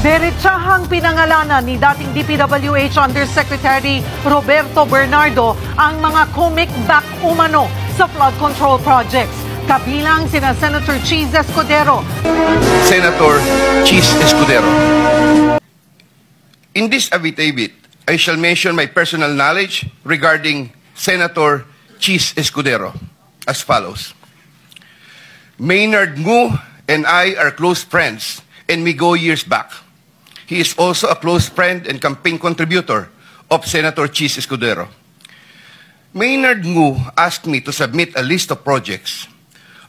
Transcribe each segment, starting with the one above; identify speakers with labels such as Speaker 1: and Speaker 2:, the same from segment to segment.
Speaker 1: Diretsahang pinangalanan ni dating DPWH Undersecretary Roberto Bernardo ang mga comic back umano sa flood control projects. Kabilang sina Senator Cheese Escudero.
Speaker 2: Senator Cheese Escudero. In this affidavit, I shall mention my personal knowledge regarding Senator Cheese Escudero as follows. Maynard Ngu and I are close friends and we go years back. He is also a close friend and campaign contributor of Senator Cheese Escudero. Maynard Ngu asked me to submit a list of projects.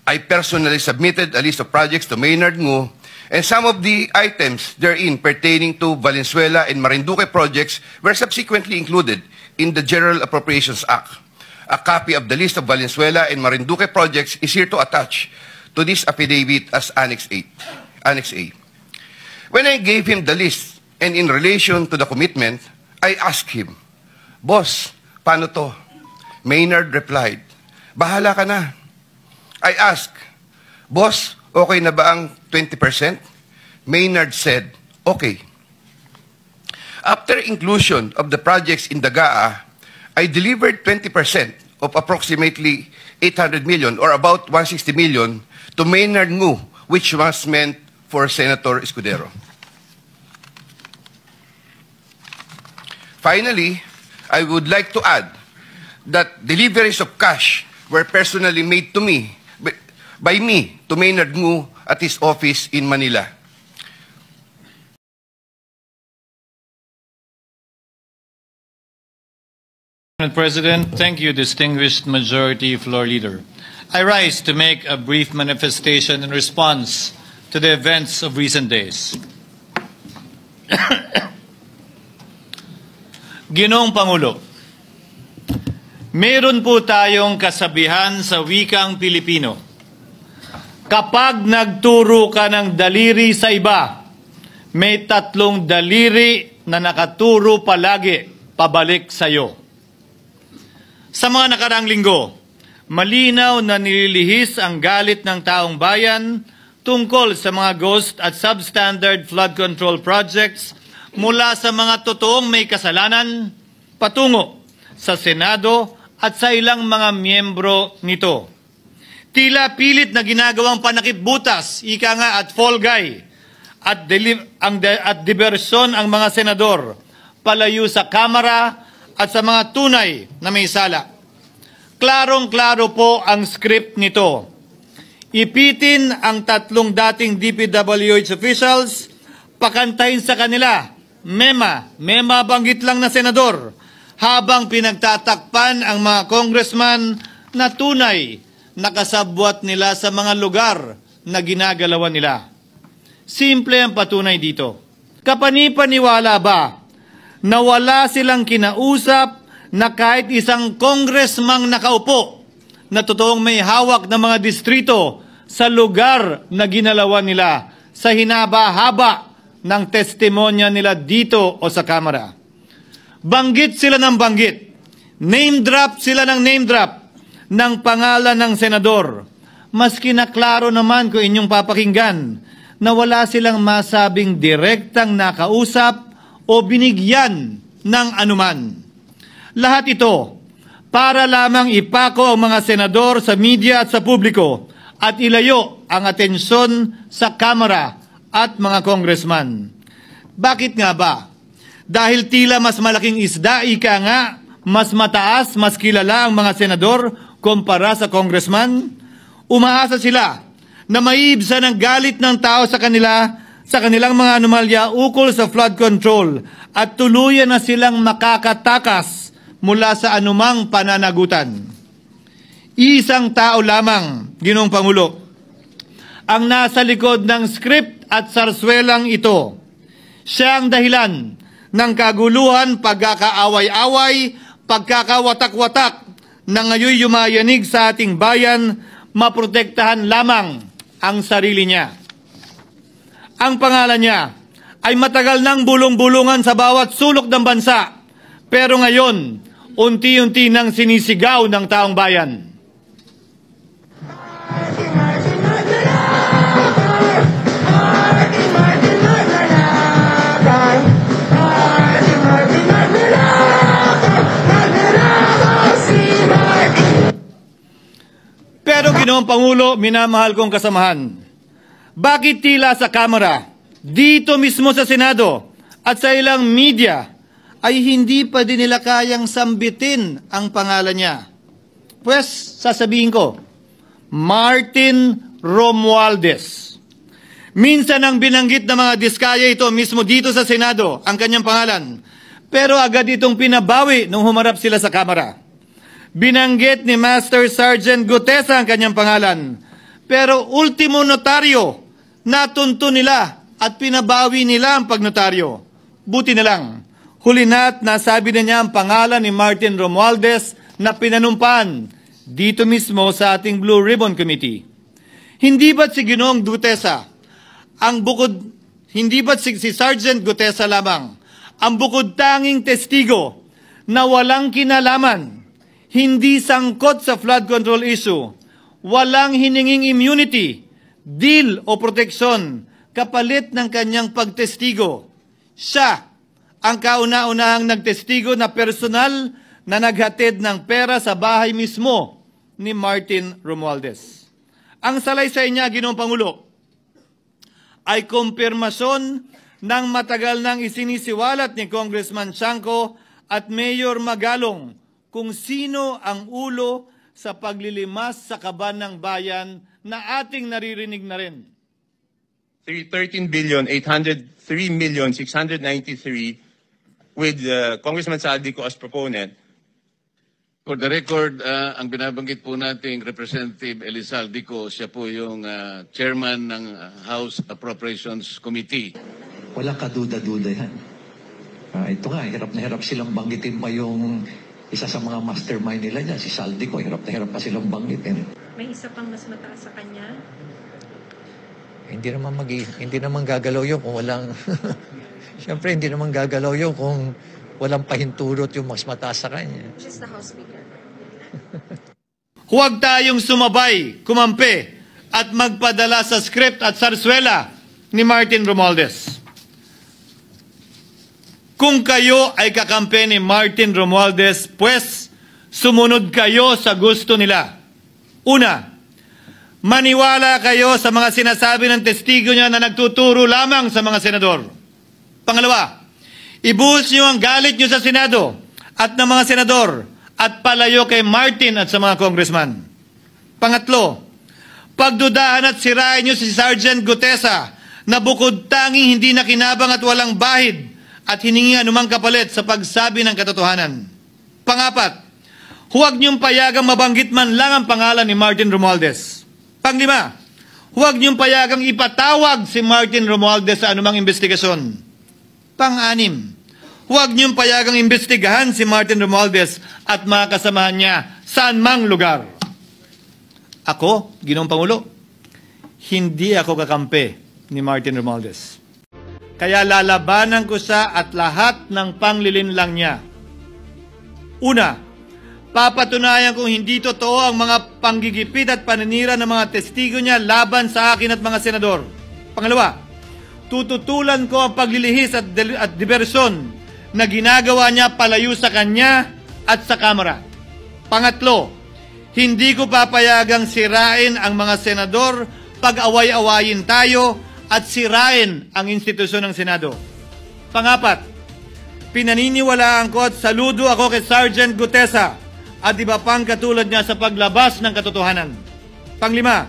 Speaker 2: I personally submitted a list of projects to Maynard Ngu, and some of the items therein pertaining to Valenzuela and Marinduque projects were subsequently included in the General Appropriations Act. A copy of the list of Valenzuela and Marinduque projects is here to attach to this affidavit as Annex A. When I gave him the list and in relation to the commitment, I asked him, Boss, paano to? Maynard replied, bahala ka na. I asked, Boss, okay na ba ang 20%? Maynard said, okay. After inclusion of the projects in the GAA, I delivered 20% of approximately 800 million or about 160 million to Maynard Ngu, which was meant for Senator Escudero. Finally, I would like to add that deliveries of cash were personally made to me, by me, to Maynard Ngu at his office in Manila.
Speaker 3: Mr. President, thank you, distinguished Majority Floor Leader. I rise to make a brief manifestation in response to the events of recent days. Ginoong Pangulo, meron po tayong kasabihan sa wikang Pilipino. Kapag nagturo ka ng daliri sa iba, may tatlong daliri na nakaturo palagi pabalik sa iyo. Sa mga nakaraang linggo, malinaw na nililihis ang galit ng taong bayan tungkol sa mga ghost at substandard flood control projects mula sa mga totoong may kasalanan patungo sa Senado at sa ilang mga miyembro nito. Tila pilit na ginagawang panakipbutas, ika nga at fall guy, at diversyon ang mga senador palayo sa Kamara at sa mga tunay na may sala. Klarong-klaro po ang script nito. Ipitin ang tatlong dating DPWH officials, pakantahin sa kanila, mema banggit lang na senador, habang pinagtatakpan ang mga congressman na tunay nakasabwat nila sa mga lugar na ginagalawan nila. Simple ang patunay dito. Kapanipaniwala ba na wala silang kinausap na kahit isang congressman nakaupo na totoong may hawak ng mga distrito sa lugar na ginalawan nila sa hinaba-haba ng testimonya nila dito o sa Kamara? Banggit sila ng banggit, name drop sila ng name drop ng pangalan ng senador. Maski na klaro naman kung inyong papakinggan na wala silang masabing direktang nakausap o binigyan ng anuman. Lahat ito para lamang ipako ang mga senador sa media at sa publiko at ilayo ang atensyon sa Kamara at mga congressman. Bakit nga ba? Dahil tila mas malaking isda, ika nga, mas mataas, mas kilala ang mga senador kumpara sa congressman? Umaasa sila na maiibsan ang galit ng tao sa kanilang mga anomalya ukol sa flood control at tuluyan na silang makakatakas mula sa anumang pananagutan. Isang tao lamang, Ginoong Pangulo, ang nasa likod ng script at sarswelang ito. Siya ang dahilan ng kaguluhan, pagkakaaway-away, pagkakawatak-watak na ngayon yumayanig sa ating bayan, maprotektahan lamang ang sarili niya. Ang pangalan niya ay matagal nang bulong-bulungan sa bawat sulok ng bansa, pero ngayon, unti-unti nang sinisigaw ng taong bayan. Ginoong Pangulo, minamahal kong kasamahan, bakit tila sa Kamara, dito mismo sa Senado, at sa ilang media, ay hindi pa din nila kayang sambitin ang pangalan niya? Pues, sasabihin ko, Martin Romualdez. Minsan ang binanggit ng mga diskaya ito mismo dito sa Senado, ang kanyang pangalan. Pero agad itong pinabawi nung humarap sila sa Kamara. Binanggit ni Master Sergeant Gutesa ang kanyang pangalan. Pero ultimo notaryo, natunto nila at pinabawi nila ang pagnotaryo. Buti na lang, huli na't nasabi na niya ang pangalan ni Martin Romualdez na pinanumpan dito mismo sa ating Blue Ribbon Committee. Hindi ba't si Ginoong Gutesa hindi ba't si Sergeant Gutesa lamang ang bukod tanging testigo na walang kinalaman, hindi sangkot sa flood control issue, walang hininging immunity, deal o proteksyon kapalit ng kanyang pagtestigo? Siya ang kauna-unahang nagtestigo na personal na naghatid ng pera sa bahay mismo ni Martin Romualdez. Ang salaysay niya, Ginoong Pangulo, ay kumpirmasyon ng matagal nang isinisiwalat ni Congressman Chanco at Mayor Magalong kung sino ang ulo sa paglilimas sa kaban ng bayan na ating naririnig na rin.
Speaker 4: 13,803,693 with Congressman Saldico as proponent.
Speaker 5: For the record, ang binabanggit po nating Representative Elizaldico, siya po yung chairman ng House Appropriations Committee.
Speaker 6: Walang kaduda-duda yan. Ito nga, hirap na hirap silang banggitin pa yung isa sa mga mastermind nila dyan, si Saldico. Hirap na hirap pa silang banggitin.
Speaker 7: May isa pang mas mataas sa kanya?
Speaker 6: Hindi naman gagalaw yun kung walang... Siyempre, hindi naman gagalaw yun kung walang pahintulot yung mas mataas sa kanya.
Speaker 7: Just the House Speaker.
Speaker 3: Huwag tayong sumabay, kumampi, at magpadala sa script at sarswela ni Martin Romualdez. Kung kayo ay kakampi ni Martin Romualdez, pues sumunod kayo sa gusto nila. Una, maniwala kayo sa mga sinasabi ng testigo niya na nagtuturo lamang sa mga senador. Pangalawa, ibuhos niyo ang galit niyo sa Senado at ng mga senador at palayo kay Martin at sa mga congressman. Pangatlo, pagdudahan at sirain niyo si Sergeant Gutesa na bukod tanging hindi nakinabang at walang bahid at hiningi anumang kapalit sa pagsabi ng katotohanan. Pangapat, huwag niyong payagang mabanggit man lang ang pangalan ni Martin Romualdez. Panglima, huwag niyong payagang ipatawag si Martin Romualdez sa anumang investigasyon. Pang-anim, huwag niyong payagang imbestigahan si Martin Romualdez at mga kasamahan niya saan mang lugar. Ako, Ginoong Pangulo, hindi ako kakampi ni Martin Romualdez. Kaya lalabanan ko siya at lahat ng panglilinlang niya. Una, papatunayan kung hindi totoo ang mga panggigipit at paninira ng mga testigo niya laban sa akin at mga senador. Pangalawa, tututulan ko ang paglilihis at diversyon na ginagawa niya palayo sa kanya at sa Kamara. Pangatlo, hindi ko papayagang sirain ang mga senador pag away-awayin tayo at sirain ang institusyon ng Senado. Pangapat, pinaniniwalaan ko at saludo ako kay Sergeant Gutesa at iba pang katulad niya sa paglabas ng katotohanan. Panglima,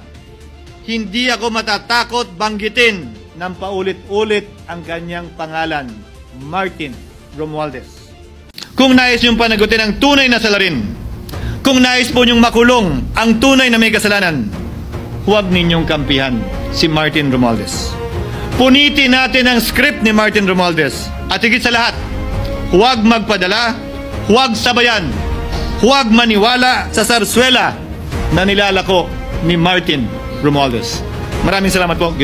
Speaker 3: hindi ako matatakot banggitin ng paulit-ulit ang kanyang pangalan, Martin Romualdez. Kung nais niyong panagutin ang tunay na salarin, kung nais po niyong makulong ang tunay na may kasalanan, huwag ninyong kampihan si Martin Romualdez. Punitin natin ang script ni Martin Romualdez. At higit sa lahat, huwag magpadala, huwag sabayan, huwag maniwala sa sarswela na nilalako ni Martin Romualdez. Maraming salamat po.